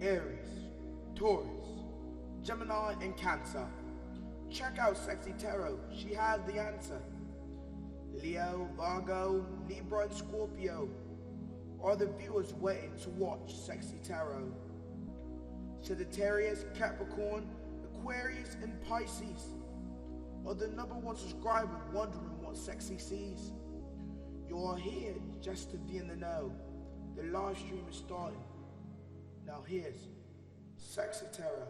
Aries, Taurus, Gemini, and Cancer. Check out Cexxi Tarot, she has the answer. Leo, Virgo, Libra, and Scorpio are the viewers waiting to watch Cexxi Tarot. Sagittarius, Capricorn, Aquarius, and Pisces are the #1 subscriber wondering what Cexxi sees. You are here just to be in the know. The live stream is starting. Now here's Cexxi Tarot.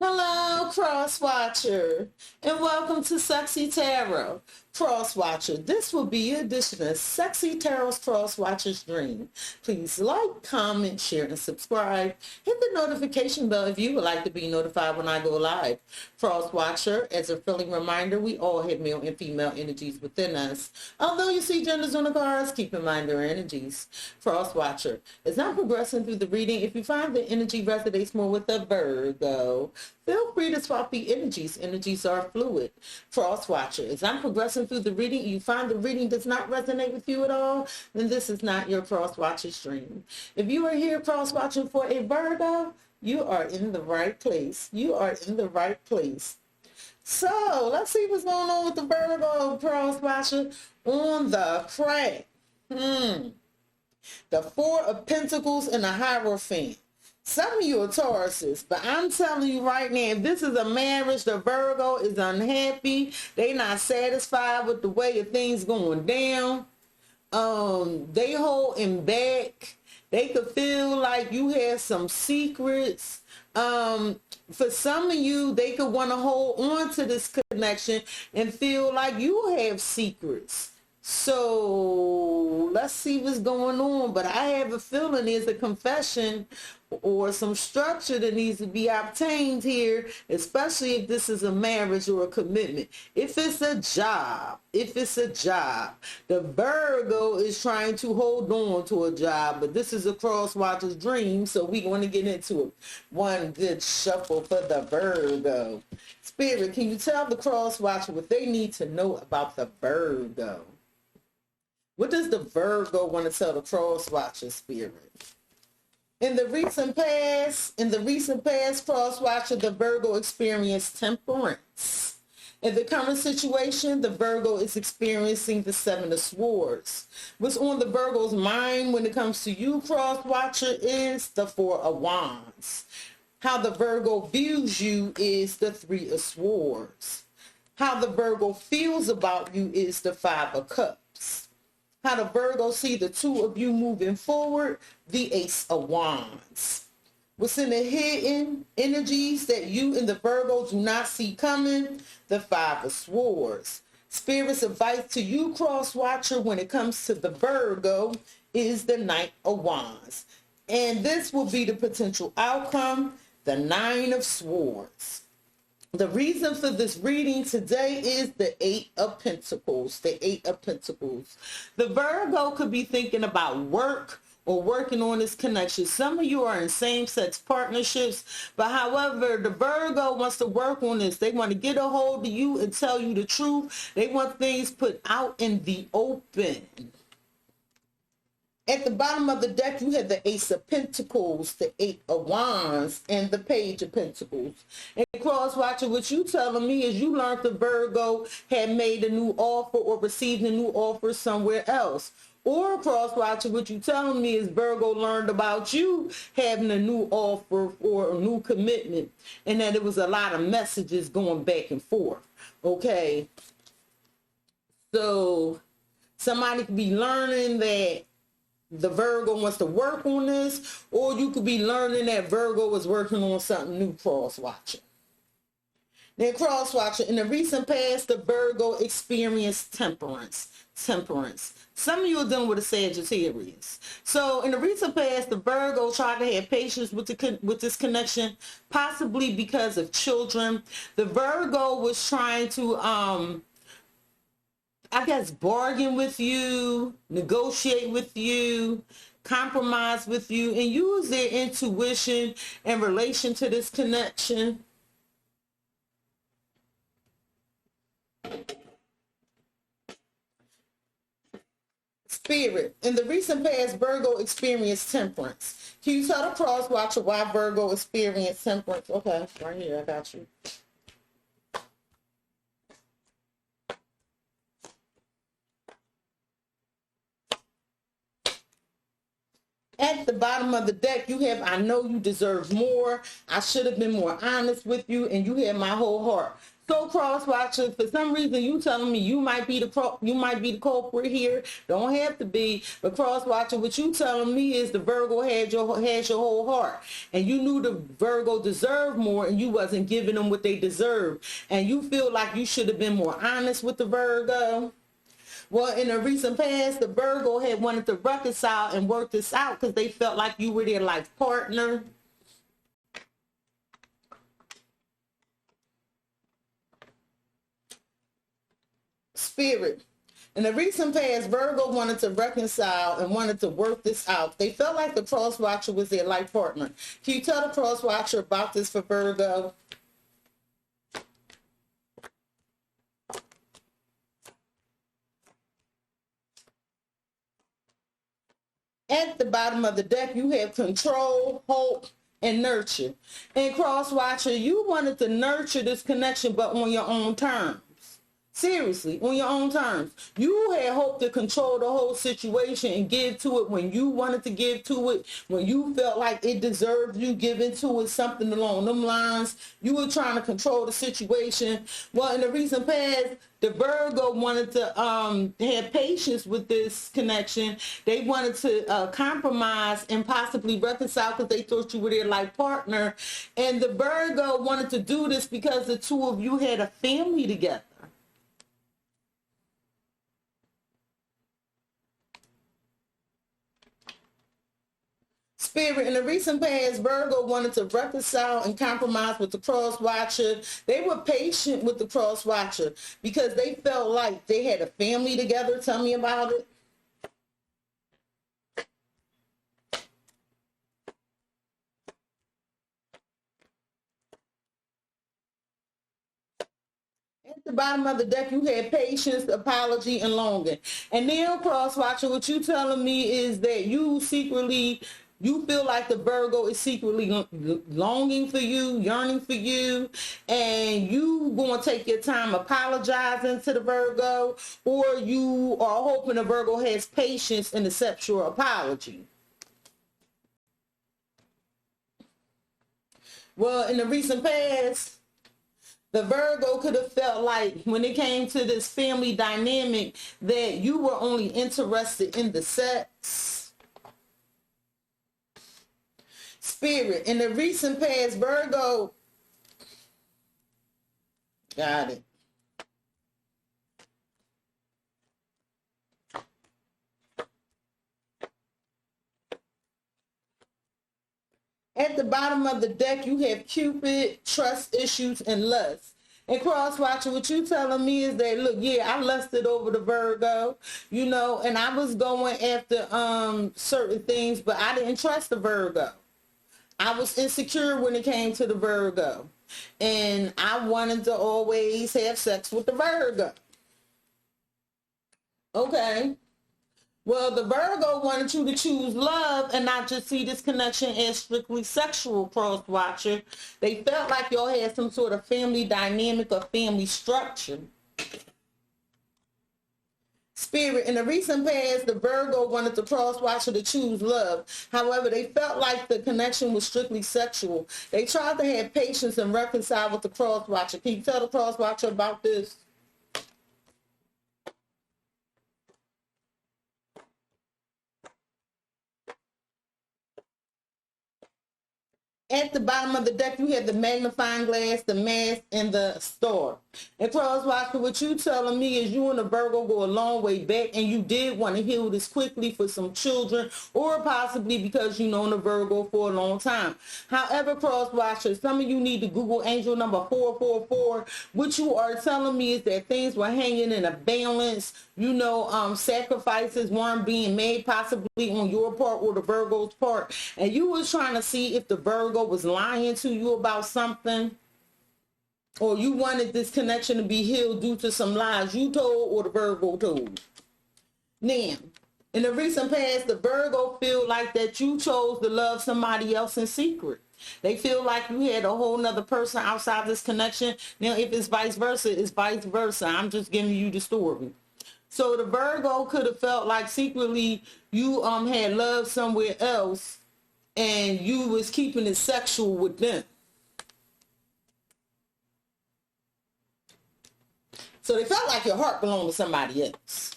Hello, Cross Watcher, and welcome to Cexxi Tarot. Cross Watcher, this will be your edition of Cexxi Tarot's Cross Watcher's Dream. Please like, comment, share, and subscribe. Hit the notification bell if you would like to be notified when I go live. Cross Watcher, as a friendly reminder, we all have male and female energies within us. Although you see genders on the cards, keep in mind their energies. Cross Watcher, as I'm progressing through the reading, if you find the energy resonates more with a Virgo, feel free to swap the energies. Energies are fluid. Cross Watcher, as I'm progressing through the reading, you find the reading does not resonate with you at all, then this is not your Cross Watcher stream. If you are here Cross Watching for a Virgo, you are in the right place. You are in the right place. So let's see what's going on with the Virgo Cross Watcher on the crack. The Four of Pentacles and the Hierophant. Some of you are Tauruses, but I'm telling you right now, if this is a marriage, the Virgo is unhappy. They not satisfied with the way of things going down. They holding back. They could feel like you have some secrets. For some of you, they could want to hold on to this connection and feel like you have secrets. So let's see what's going on. But I have a feeling there's a confession or some structure that needs to be obtained here, especially if this is a marriage or a commitment. If it's a job, the Virgo is trying to hold on to a job, but this is a Cross Watcher's dream, so we're going to get into it. One good shuffle for the Virgo. Spirit, can you tell the Cross Watcher what they need to know about the Virgo? What does the Virgo want to tell the Cross Watcher, Spirit? In the recent past, Cross Watcher, the Virgo experienced temperance. In the current situation, the Virgo is experiencing the Seven of Swords. What's on the Virgo's mind when it comes to you, Cross Watcher, is the Four of Wands. How the Virgo views you is the Three of Swords. How the Virgo feels about you is the Five of Cups. How the Virgo see the two of you moving forward, the Ace of Wands. What's in the hidden energies that you and the Virgo do not see coming, the Five of Swords. Spirit's advice to you, Cross Watcher, when it comes to the Virgo is the Knight of Wands. And this will be the potential outcome, the Nine of Swords. The reason for this reading today is the Eight of Pentacles, the Eight of Pentacles. The Virgo could be thinking about work or working on this connection. Some of you are in same-sex partnerships, but however, the Virgo wants to work on this. They want to get a hold of you and tell you the truth. They want things put out in the open. At the bottom of the deck, you have the Ace of Pentacles, the Eight of Wands, and the Page of Pentacles. And Cross Watcher, what you telling me is you learned the Virgo had made a new offer or received a new offer somewhere else. Or Cross Watcher, what you telling me is Virgo learned about you having a new offer or a new commitment, and that it was a lot of messages going back and forth. Okay, so somebody could be learning that the Virgo wants to work on this, or you could be learning that Virgo is working on something new, Cross Watcher. Then Cross Watcher, in the recent past, the Virgo experienced temperance. Some of you are dealing with a Sagittarius. So in the recent past, the Virgo tried to have patience with this connection, possibly because of children. The Virgo was trying to I guess bargain with you, negotiate with you, compromise with you, and use their intuition in relation to this connection. Spirit, in the recent past, Virgo experienced temperance. Can you tell the cross watcher why Virgo experienced temperance? Okay, right here, I got you. At the bottom of the deck, you have, I know you deserve more. I should have been more honest with you, and you have my whole heart. So, cross watcher, for some reason, you telling me you might be the culprit here. Don't have to be, but cross watcher, what you telling me is the Virgo has your whole heart, and you knew the Virgo deserved more, and you wasn't giving them what they deserve, and you feel like you should have been more honest with the Virgo. Well, in the recent past, the Virgo had wanted to reconcile and work this out because they felt like you were their life partner. Spirit. In the recent past, Virgo wanted to reconcile and wanted to work this out. They felt like the cross watcher was their life partner. Can you tell the cross watcher about this for Virgo? At the bottom of the deck, you have control, hope, and nurture. And cross watcher, you wanted to nurture this connection, but on your own terms. Seriously, on your own terms. You had hoped to control the whole situation and give to it when you wanted to give to it, when you felt like it deserved you giving to it, something along them lines. You were trying to control the situation. Well, in the recent past, the Virgo wanted to have patience with this connection. They wanted to compromise and possibly reconcile because they thought you were their life partner. And the Virgo wanted to do this because the two of you had a family together. Spirit, in the recent past, Virgo wanted to reconcile and compromise with the cross watcher. They were patient with the cross watcher because they felt like they had a family together. Tell me about it. At the bottom of the deck, you had patience, apology, and longing. And now, cross watcher, what you telling me is that you secretly, you feel like the Virgo is secretly longing for you, yearning for you, and you going to take your time apologizing to the Virgo, or you are hoping the Virgo has patience and accepts your apology. Well, in the recent past, the Virgo could have felt like when it came to this family dynamic that you were only interested in the sex. Spirit, in the recent past, Virgo, got it. At the bottom of the deck, you have Cupid, trust issues, and lust. And cross watcher, what you telling me is that, look, yeah, I lusted over the Virgo, you know, and I was going after certain things, but I didn't trust the Virgo. I was insecure when it came to the Virgo, and I wanted to always have sex with the Virgo. Okay. Well, the Virgo wanted you to choose love and not just see this connection as strictly sexual, cross watcher. They felt like y'all had some sort of family dynamic or family structure. Spirit, in the recent past, the Virgo wanted the cross watcher to choose love. However, they felt like the connection was strictly sexual. They tried to have patience and reconcile with the cross watcher. Can you tell the cross watcher about this? At the bottom of the deck, you have the magnifying glass, the mask, and the star. And cross watcher, what you telling me is you and the Virgo go a long way back, and you did want to heal this quickly for some children, or possibly because you known the Virgo for a long time. However, cross watcher, some of you need to Google angel number 444. What you are telling me is that things were hanging in a balance. You know, sacrifices weren't being made, possibly on your part or the Virgo's part, and you was trying to see if the Virgo was lying to you about something, or you wanted this connection to be healed due to some lies you told or the Virgo told. Now, In the recent past, the Virgo feel like that you chose to love somebody else in secret. They feel like you had a whole nother person outside this connection. Now, if it's vice versa, it's vice versa. I'm just giving you the story. So the Virgo could have felt like secretly you had love somewhere else and you was keeping it sexual with them. So they felt like your heart belonged to somebody else.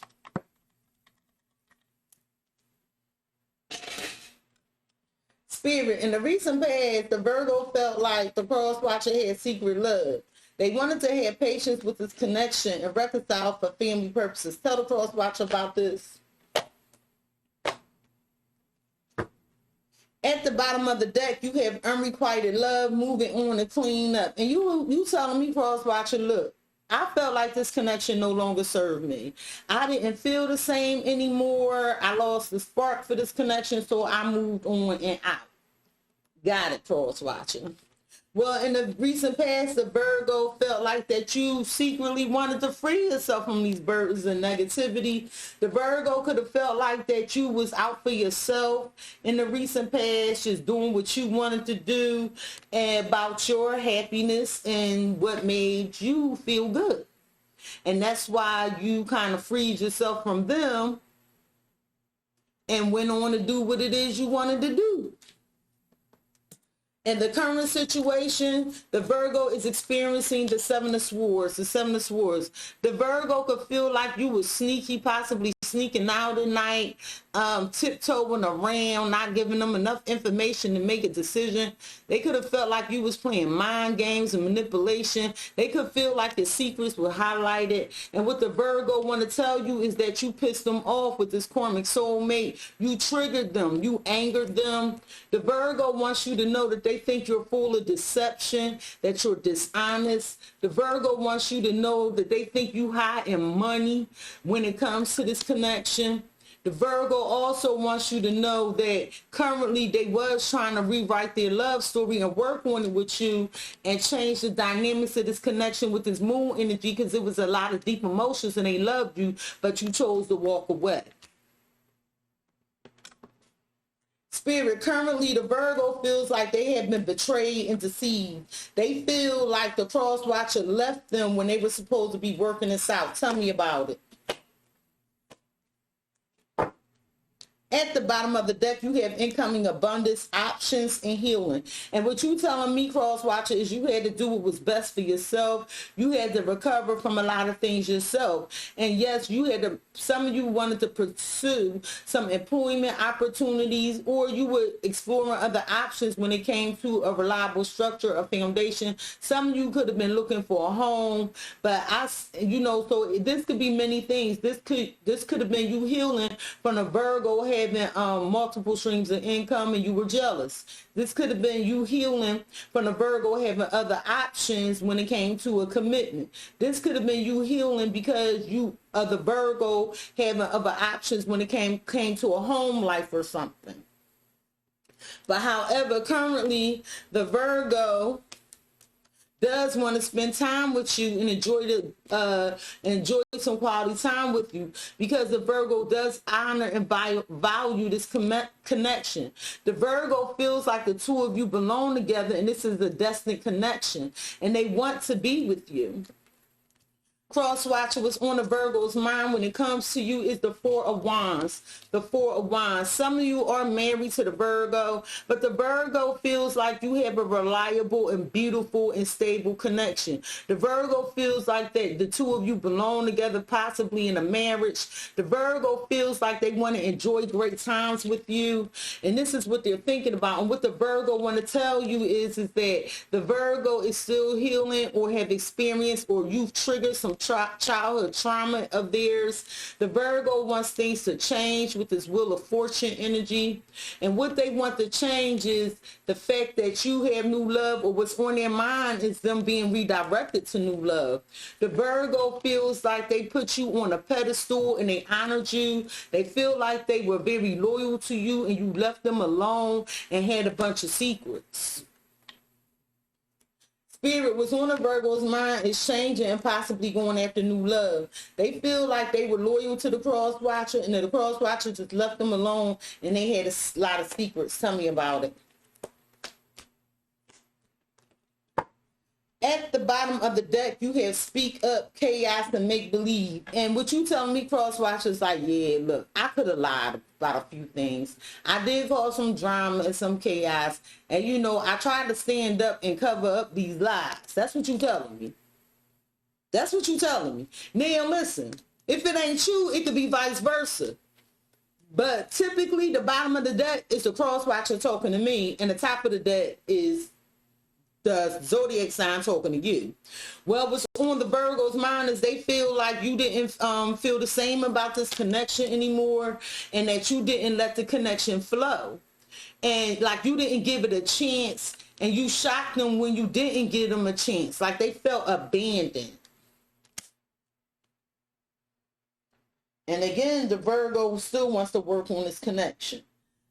Spirit, in the recent past, the Virgo felt like the cross watcher had secret love. They wanted to have patience with this connection and reconcile for family purposes. Tell the cross watcher about this. At the bottom of the deck, you have unrequited love, moving on to clean up. And you telling me, cross watcher, look, I felt like this connection no longer served me. I didn't feel the same anymore. I lost the spark for this connection, so I moved on and out. Got it, cross watching. Well, in the recent past, the Virgo felt like that you secretly wanted to free yourself from these burdens and negativity. The Virgo could have felt like that you was out for yourself in the recent past, just doing what you wanted to do and about your happiness and what made you feel good. And that's why you kind of freed yourself from them and went on to do what it is you wanted to do. In the current situation, the Virgo is experiencing the Seven of Swords, the Seven of Swords. The Virgo could feel like you were sneaky, possibly sneaking out at night, tiptoeing around, not giving them enough information to make a decision. They could have felt like you was playing mind games and manipulation. They could feel like the secrets were highlighted. And what the Virgo want to tell you is that you pissed them off with this karmic soulmate. You triggered them. You angered them. The Virgo wants you to know that they think you're full of deception, that you're dishonest. The Virgo wants you to know that they think you high in money when it comes to this connection. The Virgo also wants you to know that currently they was trying to rewrite their love story and work on it with you and change the dynamics of this connection with this moon energy, because it was a lot of deep emotions and they loved you, but you chose to walk away. Spirit, currently the Virgo feels like they have been betrayed and deceived. They feel like the cross watcher left them when they were supposed to be working this out. Tell me about it. At the bottom of the deck, you have incoming abundance, options, and healing. And what you telling me, cross watcher, is you had to do what was best for yourself. You had to recover from a lot of things yourself. And yes, you had to, some of you wanted to pursue some employment opportunities, or you were exploring other options when it came to a reliable structure, a foundation. Some of you could have been looking for a home, but so this could be many things. This could have been you healing from a Virgo having multiple streams of income and you were jealous. This could have been you healing from the Virgo having other options when it came to a commitment. This could have been you healing because you the Virgo having other options when it came to a home life or something. But however, currently the Virgo does want to spend time with you and enjoy some quality time with you, because the Virgo does honor and value this connection. The Virgo feels like the two of you belong together and this is a destined connection and they want to be with you. Cross watcher, what's on the Virgo's mind when it comes to you is the Four of Wands. The Four of Wands. Some of you are married to the Virgo, but the Virgo feels like you have a reliable and beautiful and stable connection. The Virgo feels like that the two of you belong together, possibly in a marriage. The Virgo feels like they want to enjoy great times with you, and this is what they're thinking about. And what the Virgo want to tell you is that the Virgo is still healing or have experienced or you've triggered some childhood trauma of theirs. The Virgo wants things to change with this Wheel of Fortune energy. And what they want to change is the fact that you have new love, or what's on their mind is them being redirected to new love. The Virgo feels like they put you on a pedestal and they honored you. They feel like they were very loyal to you and you left them alone and had a bunch of secrets. Spirit, what's on a Virgo's mind is changing and possibly going after new love. They feel like they were loyal to the cross watcher, and the cross watcher just left them alone, and they had a lot of secrets. Tell me about it. At the bottom of the deck, you have speak up, chaos, and make believe. And what you telling me, cross watchers, like, yeah, look, I could have lied about a few things. I did cause some drama and some chaos. And, you know, I tried to stand up and cover up these lies. That's what you telling me. That's what you telling me. Now, listen, if it ain't you, it could be vice versa. But typically, the bottom of the deck is the cross watcher talking to me, and the top of the deck is the Zodiac sign talking to you. Well, what's on the Virgo's mind is they feel like you didn't feel the same about this connection anymore, and that you didn't let the connection flow. And like you didn't give it a chance, and you shocked them when you didn't give them a chance. Like they felt abandoned. And again, the Virgo still wants to work on this connection.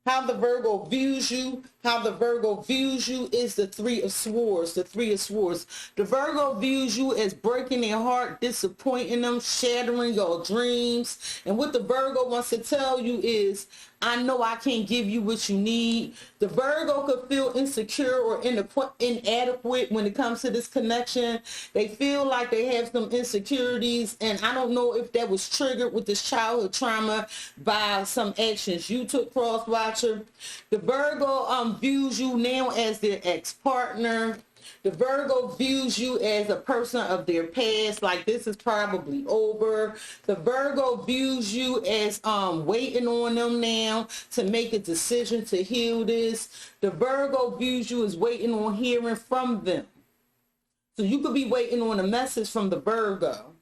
How the Virgo views you, is the Three of Swords, the Three of Swords. The Virgo views you as breaking their heart, disappointing them, shattering your dreams. And what the Virgo wants to tell you is, I know I can't give you what you need. The Virgo could feel insecure or inadequate when it comes to this connection. They feel like they have some insecurities, and I don't know if that was triggered with this childhood trauma by some actions you took, cross watcher. The Virgo views you now as their ex-partner. The Virgo views you as a person of their past, like this is probably over. The Virgo views you as waiting on them now to make a decision to heal this. The Virgo views you as waiting on hearing from them. So you could be waiting on a message from the Virgo.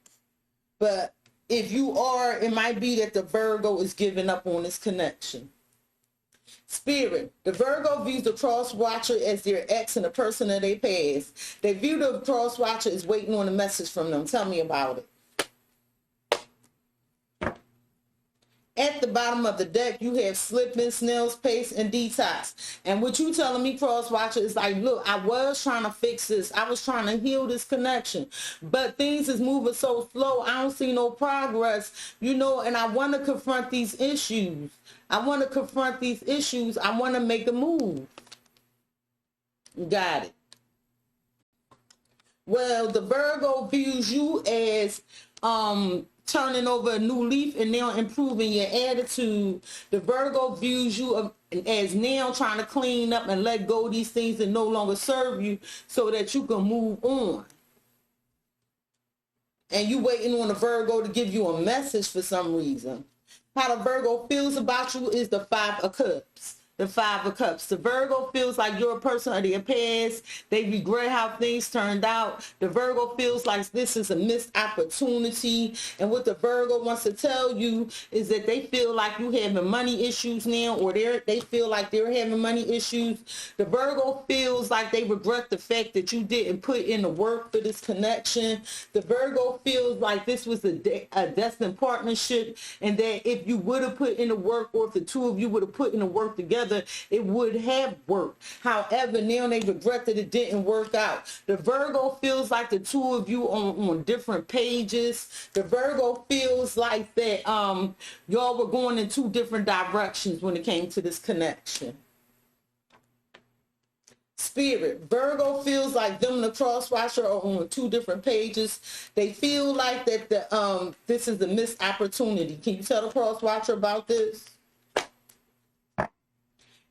But if you are, it might be that the Virgo is giving up on this connection. Spirit, the Virgo views the cross watcher as their ex and a person of their past. They view the cross watcher as waiting on a message from them. Tell me about it. At the bottom of the deck, you have slipping, snail's pace, and detox. And what you telling me, cross watcher, is like, look, I was trying to fix this. I was trying to heal this connection. But things is moving so slow. I don't see no progress, you know, and I want to confront these issues. I want to make a move. Got it. Well, the Virgo views you as turning over a new leaf and now improving your attitude. The Virgo views you as now trying to clean up and let go of these things that no longer serve you so that you can move on. And you waiting on the Virgo to give you a message for some reason. How the Virgo feels about you is the Five of Cups. The Five of Cups. The Virgo feels like you're a person of their past. They regret how things turned out. The Virgo feels like this is a missed opportunity. And what the Virgo wants to tell you is that they feel like you having money issues now, or they feel like they're having money issues. The Virgo feels like they regret the fact that you didn't put in the work for this connection. The Virgo feels like this was a destined partnership, and that if you would have put in the work, or if the two of you would have put in the work together, it would have worked. However, now they regret that it didn't work out. The Virgo feels like the two of you on different pages. The Virgo feels like that y'all were going in two different directions when it came to this connection. Spirit, Virgo feels like them and the cross watcher are on two different pages. They feel like that this is a missed opportunity. Can you tell the cross watcher about this?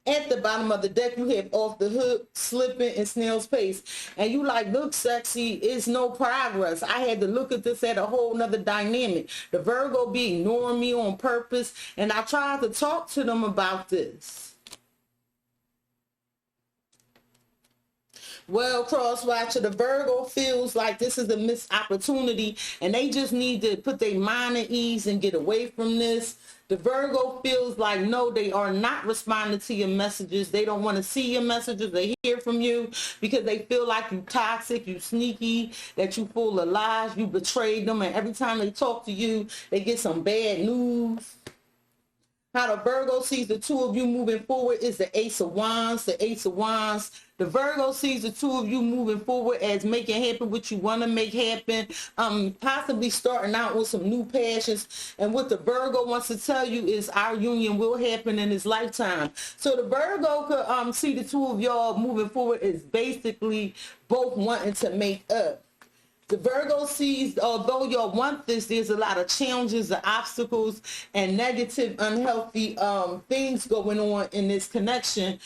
At the bottom of the deck, you have Off the Hook, Slipping, and Snail's Pace. And you like, look, Cexxi, it's no progress. I had to look at this at a whole nother dynamic. The Virgo be ignoring me on purpose, and I tried to talk to them about this. Well, cross watcher, the Virgo feels like this is a missed opportunity, and they just need to put their mind at ease and get away from this. The Virgo feels like, no, they are not responding to your messages. They don't want to see your messages. They hear from you because they feel like you toxic, you sneaky, that you full of lies, you betrayed them, and every time they talk to you, they get some bad news. How the Virgo sees the two of you moving forward is the Ace of Wands. The Ace of Wands. The Virgo sees the two of you moving forward as making happen what you want to make happen. Possibly starting out with some new passions. And what the Virgo wants to tell you is our union will happen in his lifetime. So the Virgo could see the two of y'all moving forward as basically both wanting to make up. The Virgo sees, although y'all want this, there's a lot of challenges, the obstacles, and negative, unhealthy things going on in this connection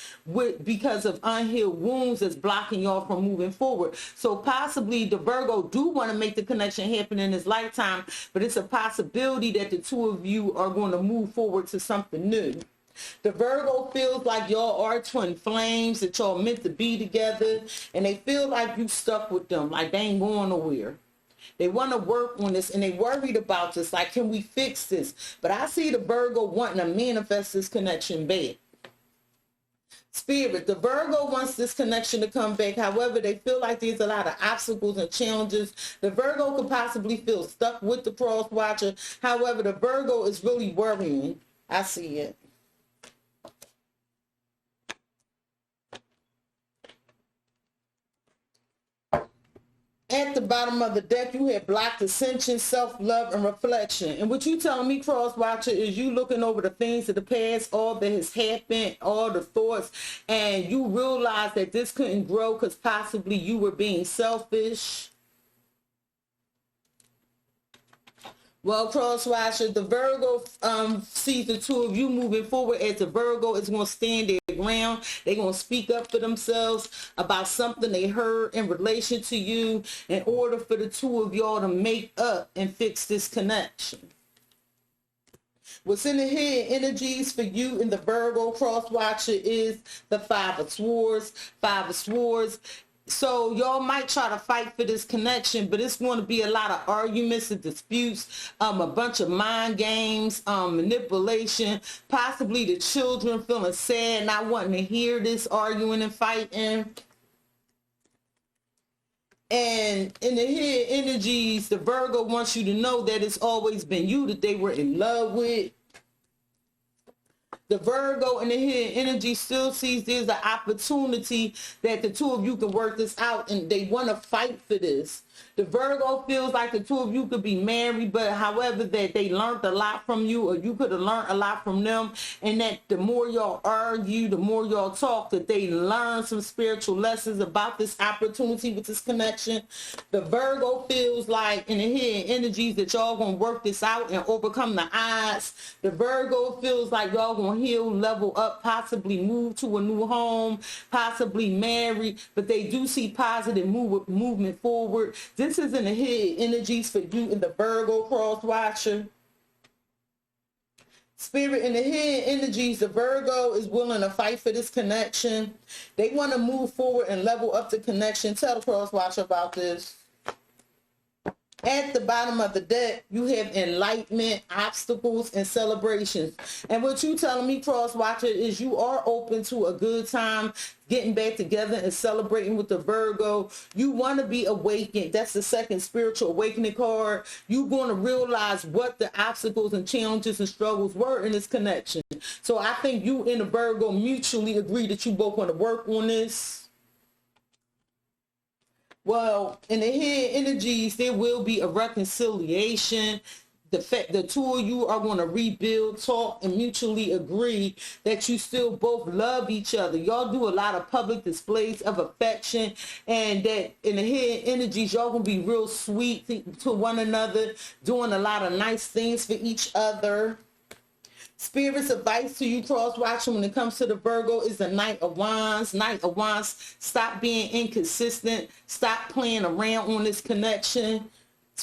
because of unhealed wounds that's blocking y'all from moving forward. So possibly the Virgo do want to make the connection happen in his lifetime, but it's a possibility that the two of you are going to move forward to something new. The Virgo feels like y'all are twin flames, that y'all meant to be together, and they feel like you stuck with them, like they ain't going nowhere. They want to work on this, and they worried about this, like, can we fix this? But I see the Virgo wanting to manifest this connection back. Spirit, the Virgo wants this connection to come back. However, they feel like there's a lot of obstacles and challenges. The Virgo could possibly feel stuck with the cross watcher. However, the Virgo is really worrying. I see it. At the bottom of the deck, you have blocked ascension, self-love, and reflection. And what you telling me, Cross Watcher, is you looking over the things of the past, all that has happened, all the thoughts, and you realize that this couldn't grow because possibly you were being selfish. Well, Cross Watcher, the Virgo sees the two of you moving forward as the Virgo is going to stand their ground. They're going to speak up for themselves about something they heard in relation to you in order for the two of y'all to make up and fix this connection. What's in the hidden energies for you in the Virgo Cross Watcher is the Five of Swords. Five of Swords. So y'all might try to fight for this connection, but it's going to be a lot of arguments and disputes, a bunch of mind games, manipulation, possibly the children feeling sad, not wanting to hear this arguing and fighting. And in the hidden energies, the Virgo wants you to know that it's always been you that they were in love with. The Virgo in the hidden energy still sees there's an opportunity that the two of you can work this out, and they want to fight for this. The Virgo feels like the two of you could be married, but however that they learned a lot from you, or you could have learned a lot from them, and that the more y'all argue, the more y'all talk, that they learn some spiritual lessons about this opportunity with this connection. The Virgo feels like in the hidden energies that y'all gonna work this out and overcome the odds. The Virgo feels like y'all gonna heal, level up, possibly move to a new home, possibly marry, but they do see positive movement forward. This is in the hidden energies for you in the Virgo Cross Watcher. Spirit, in the hidden energies, the Virgo is willing to fight for this connection. They want to move forward and level up the connection. Tell the Cross Watcher about this. At the bottom of the deck, you have enlightenment, obstacles, and celebrations. And what you telling me, Cross Watcher, is you are open to a good time getting back together and celebrating with the Virgo. You want to be awakened. That's the second spiritual awakening card. You're going to realize what the obstacles and challenges and struggles were in this connection. So I think you and the Virgo mutually agree that you both want to work on this. Well, in the hidden energies, there will be a reconciliation. The two of you are going to rebuild, talk, and mutually agree that you still both love each other. Y'all do a lot of public displays of affection, and that in the hidden energies, y'all going to be real sweet to one another, doing a lot of nice things for each other. Spirit's advice to you, Cross Watcher, when it comes to the Virgo is the Knight of Wands. Knight of Wands, stop being inconsistent. Stop playing around on this connection.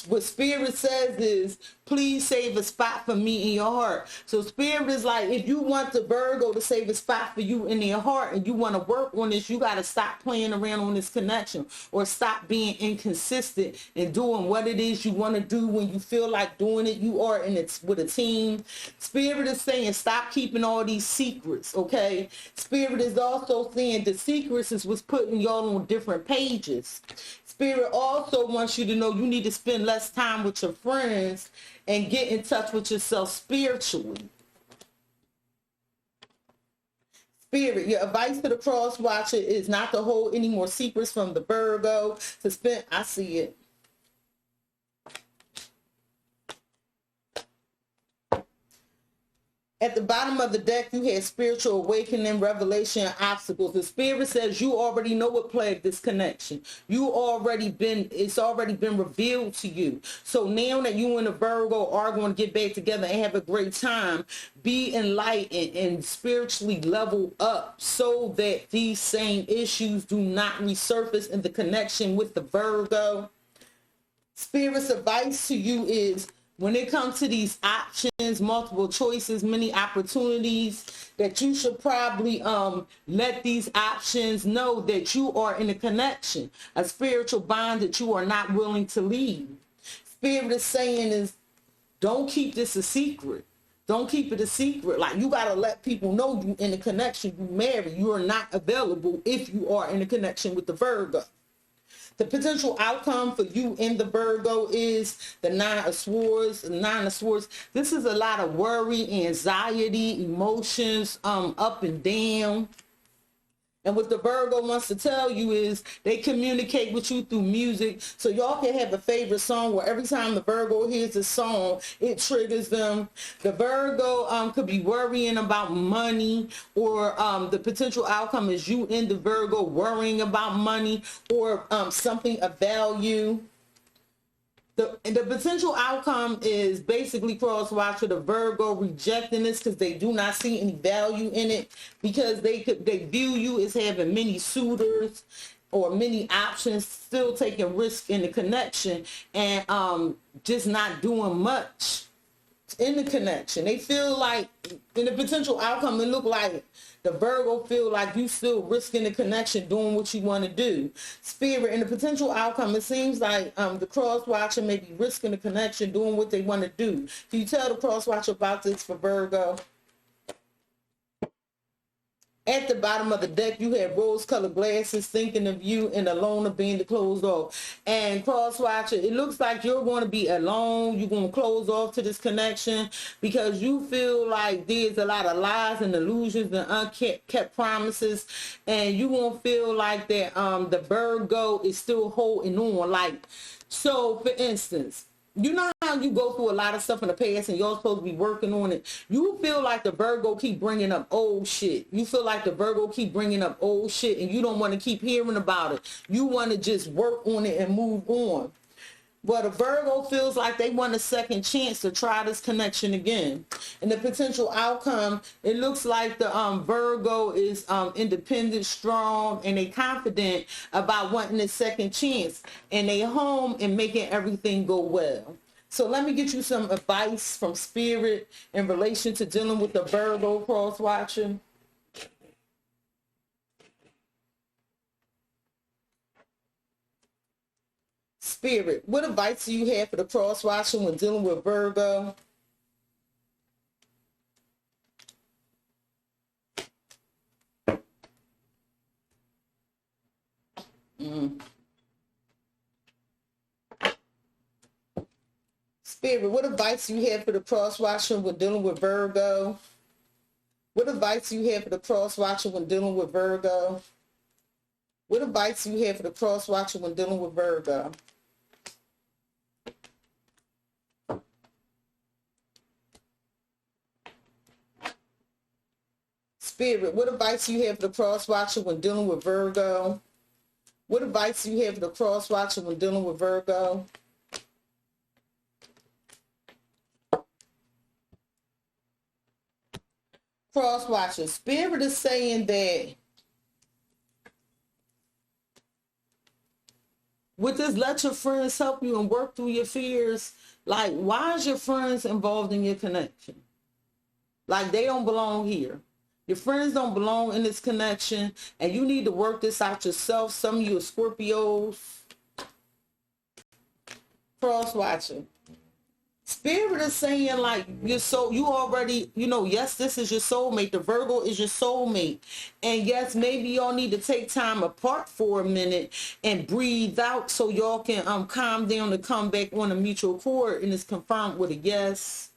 What Spirit says is, please save a spot for me in your heart. So Spirit is like, if you want the Virgo to save a spot for you in your heart and you want to work on this, you got to stop playing around on this connection, or stop being inconsistent and doing what it is you want to do when you feel like doing it. You are in it with a team. Spirit is saying, stop keeping all these secrets, okay? Spirit is also saying the secrets is what's putting y'all on different pages. Spirit also wants you to know you need to spend less time with your friends and get in touch with yourself spiritually. Spirit, your advice to the cross watcher is not to hold any more secrets from the Virgo. To spend, I see it. At the bottom of the deck, you had spiritual awakening, revelation, and obstacles. The Spirit says you already know what plagued this connection. It's already been revealed to you. So now that you and the Virgo are going to get back together and have a great time, be enlightened and spiritually level up so that these same issues do not resurface in the connection with the Virgo. Spirit's advice to you is, when it comes to these options, multiple choices, many opportunities, that you should probably let these options know that you are in a connection, a spiritual bond that you are not willing to leave. Spirit is saying is, don't keep this a secret. Don't keep it a secret. Like, you got to let people know you in a connection, you married. You are not available if you are in a connection with the Virgo. The potential outcome for you in the Virgo is the Nine of Swords. This is a lot of worry, anxiety, emotions, up and down. And what the Virgo wants to tell you is they communicate with you through music. So y'all can have a favorite song where every time the Virgo hears a song, it triggers them. The Virgo could be worrying about money, or the potential outcome is you in the Virgo worrying about money or something of value. The potential outcome is basically cross watch with the Virgo rejecting this because they do not see any value in it, because they view you as having many suitors or many options, still taking risk in the connection, and just not doing much in the connection. They feel like in the potential outcome, it look like the Virgo feel like you still risking the connection, doing what you want to do. Spirit, in the potential outcome, it seems like the cross watcher may be risking the connection, doing what they want to do. Can you tell the cross watcher about this for Virgo? At the bottom of the deck, you have rose-colored glasses, thinking of you and alone of being closed off. And cross watcher, it looks like you're going to be alone. You're going to close off to this connection because you feel like there's a lot of lies and illusions and unkept promises. And you won't feel like that the Virgo is still holding on. Like, so for instance, you know how you go through a lot of stuff in the past and you're supposed to be working on it. You feel like the Virgo keep bringing up old shit. You feel like the Virgo keep bringing up old shit and you don't want to keep hearing about it. You want to just work on it and move on. But a Virgo feels like they want a second chance to try this connection again. And the potential outcome, it looks like the Virgo is independent, strong, and they confident about wanting a second chance. And they home and making everything go well. So let me get you some advice from Spirit in relation to dealing with the Virgo cross watcher. Spirit, what advice do you have for the cross watcher when dealing with Virgo? Spirit, what advice do you have for the cross watcher when dealing with Virgo? What advice do you have for the cross watcher when dealing with Virgo? What advice do you have for the cross watcher when dealing with Virgo? Spirit, what advice do you have for the cross watcher when dealing with Virgo? What advice do you have for the cross watcher when dealing with Virgo? Cross watcher, Spirit is saying that with this, let your friends help you and work through your fears. Like, why is your friends involved in your connection? Like, they don't belong here. Your friends don't belong in this connection, and you need to work this out yourself. Some of you are Scorpios. Cross watcher. Spirit is saying, like, you already, yes, this is your soulmate. The Virgo is your soulmate. And yes, maybe y'all need to take time apart for a minute and breathe out so y'all can calm down and come back on a mutual accord, and it's confirmed with a yes.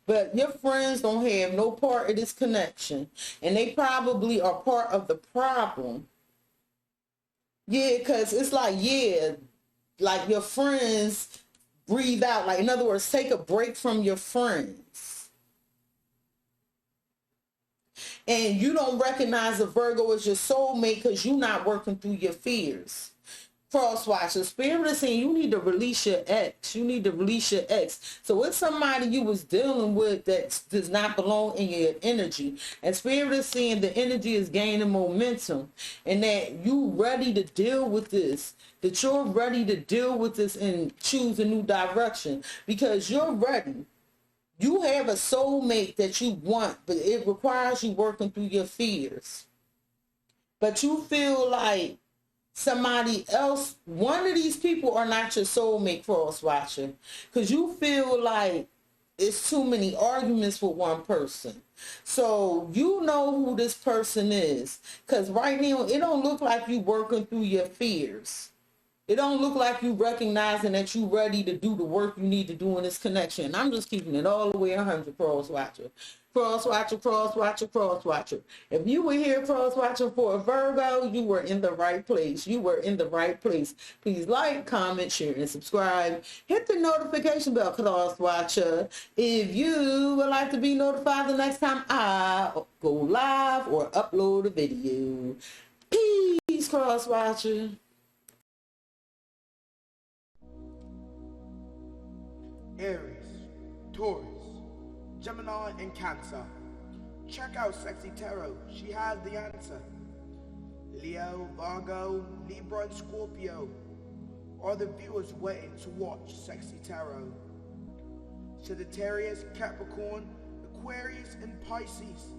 But your friends don't have no part of this connection. And they probably are part of the problem. Yeah, because it's like, yeah, like your friends breathe out. Like, in other words, take a break from your friends. And you don't recognize a Virgo as your soulmate because you're not working through your fears. Cross watcher, Spirit is saying you need to release your ex. You need to release your ex. So it's somebody you was dealing with that does not belong in your energy. And Spirit is saying the energy is gaining momentum and that you ready to deal with this. That you're ready to deal with this and choose a new direction because you're ready. You have a soulmate that you want, but it requires you working through your fears. But you feel like somebody else, one of these people are not your soulmate, cross watcher, because you feel like it's too many arguments with one person. So you know who this person is, because right now it don't look like you working through your fears. It don't look like you recognizing that you ready to do the work you need to do in this connection. I'm just keeping it all the way 100, cross watcher. Cross watcher, cross watcher, cross watcher. If you were here cross watching for a Virgo, you were in the right place. You were in the right place. Please like, comment, share, and subscribe. Hit the notification bell, cross watcher, if you would like to be notified the next time I go live or upload a video. Peace, cross watcher. Aries, Taurus, Gemini, and Cancer. Check out Cexxi Tarot. She has the answer. Leo, Virgo, Libra, and Scorpio are the viewers waiting to watch Cexxi Tarot. Sagittarius, Capricorn, Aquarius, and Pisces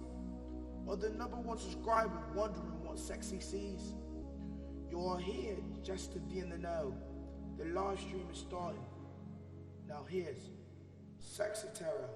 are the #1 subscribers wondering what Cexxi sees. You're here just to be in the know. The live stream is starting. Now here's Cexxi Tarot.